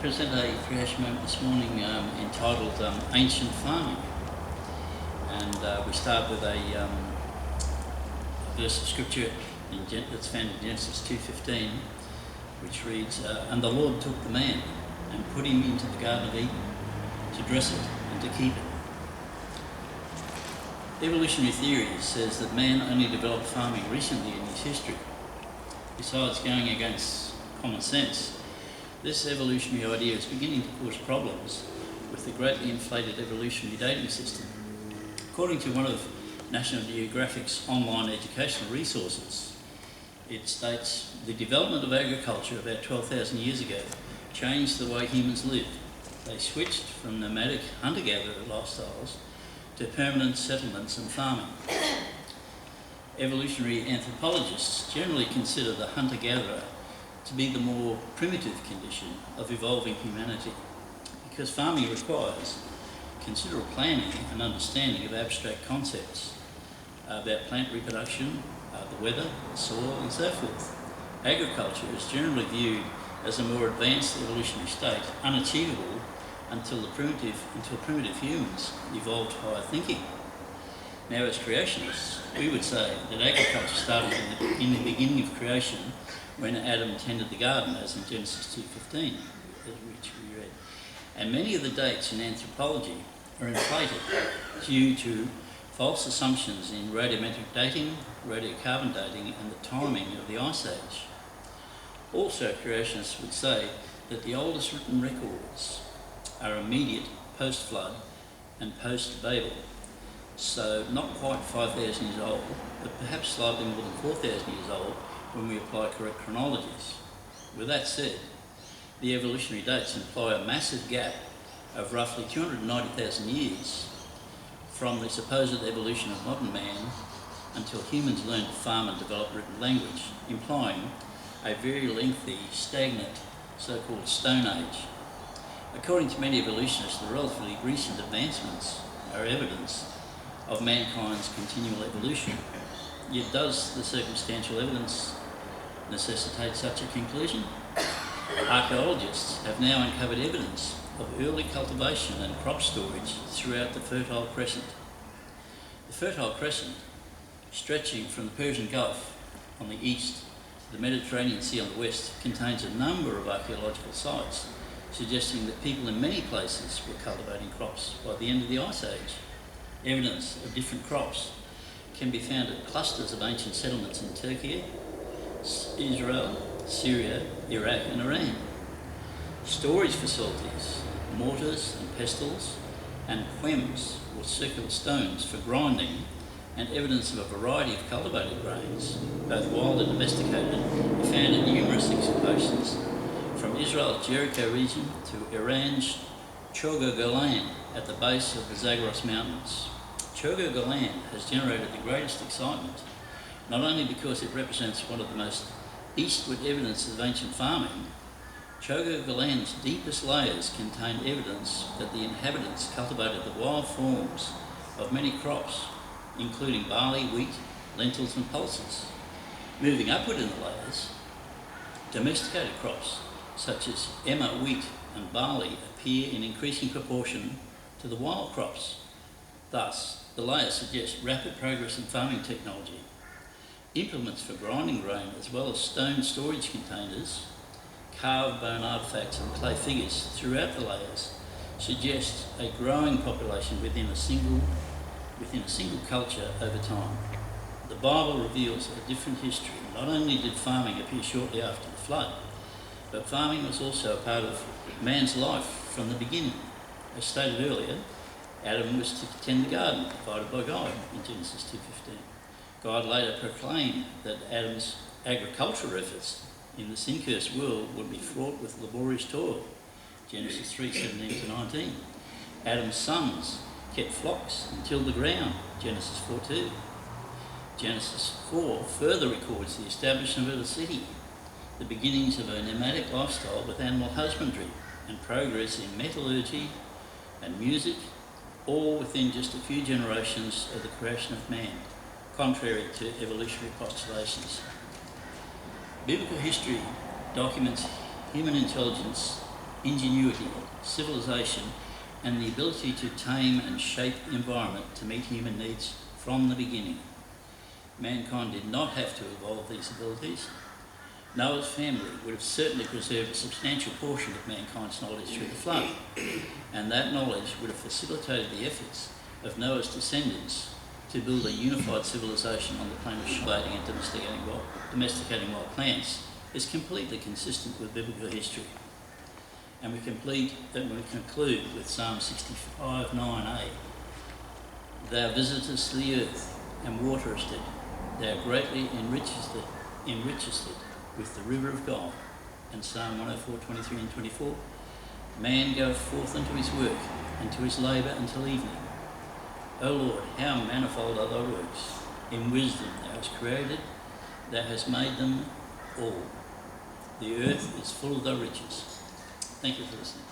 present a creation moment this morning entitled Ancient Farming. And we start with a verse of scripture that's found in Genesis 2:15, which reads, "And the Lord took the man and put him into the Garden of Eden to dress it and to keep it." Evolutionary theory says that man only developed farming recently in his history. Besides going against common sense, this evolutionary idea is beginning to cause problems with the greatly inflated evolutionary dating system. According to one of National Geographic's online educational resources, it states the development of agriculture about 12,000 years ago changed the way humans lived. They switched from nomadic hunter-gatherer lifestyles to permanent settlements and farming. Evolutionary anthropologists generally consider the hunter-gatherer to be the more primitive condition of evolving humanity, because farming requires considerable planning and understanding of abstract concepts about plant reproduction, the weather, the soil, and so forth. Agriculture is generally viewed as a more advanced evolutionary state, unachievable until primitive humans evolved higher thinking. Now, as creationists, we would say that agriculture started in the beginning of creation when Adam tended the garden, as in Genesis 2:15, which we read. And many of the dates in anthropology are inflated due to false assumptions in radiometric dating, radiocarbon dating, and the timing of the Ice Age. Also, creationists would say that the oldest written records are immediate post-flood and post-Babel, so not quite 5,000 years old, but perhaps slightly more than 4,000 years old when we apply correct chronologies. With that said, the evolutionary dates imply a massive gap of roughly 290,000 years from the supposed evolution of modern man until humans learned to farm and develop written language, implying a very lengthy, stagnant, so-called Stone Age. According to many evolutionists, the relatively recent advancements are evidence of mankind's continual evolution. Yet does the circumstantial evidence necessitate such a conclusion? Archaeologists have now uncovered evidence of early cultivation and crop storage throughout the Fertile Crescent. The Fertile Crescent, stretching from the Persian Gulf on the east to the Mediterranean Sea on the west, contains a number of archaeological sites suggesting that people in many places were cultivating crops by the end of the Ice Age. Evidence of different crops can be found at clusters of ancient settlements in Turkey, Israel, Syria, Iraq and Iran. Storage facilities, mortars and pestles, and quems, or circular stones for grinding, and evidence of a variety of cultivated grains, both wild and domesticated, are found in numerous excavations from Israel's Jericho region to Iran's Chogo Golan at the base of the Zagros Mountains. Chogo Golan has generated the greatest excitement, not only because it represents one of the most eastward evidences of ancient farming. Chogo Golan's deepest layers contain evidence that the inhabitants cultivated the wild forms of many crops, including barley, wheat, lentils and pulses. Moving upward in the layers, domesticated crops such as emmer, wheat and barley appear in increasing proportion to the wild crops. Thus, the layers suggest rapid progress in farming technology. Implements for grinding grain, as well as stone storage containers, carved bone artefacts and clay figures throughout the layers, suggest a growing population within a single culture over time. The Bible reveals a different history. Not only did farming appear shortly after the flood, but farming was also a part of man's life from the beginning. As stated earlier, Adam was to tend the garden provided by God in Genesis 2:15. God later proclaimed that Adam's agricultural efforts in the sin-cursed world would be fraught with laborious toil, Genesis 3:17-19. Adam's sons kept flocks and tilled the ground, Genesis 4:2. Genesis 4 further records the establishment of a city, the beginnings of a nomadic lifestyle with animal husbandry, and progress in metallurgy and music, all within just a few generations of the creation of man, contrary to evolutionary postulations. Biblical history documents human intelligence ingenuity, civilization, and the ability to tame and shape the environment to meet human needs from the beginning. Mankind did not have to evolve these abilities. Noah's family would have certainly preserved a substantial portion of mankind's knowledge through the flood, and that knowledge would have facilitated the efforts of Noah's descendants to build a unified civilization on the plane of cultivating and domesticating wild plants is completely consistent with biblical history. And we conclude with Psalm 65:9a. Thou visitest the earth and waterest it. Thou greatly enrichest it with the river of God. And Psalm 104:23 and 24. Man goeth forth unto his work and to his labour until evening. O Lord, how manifold are thy works. In wisdom thou hast created, thou hast made them all. The earth is full of thy riches. Thank you for listening.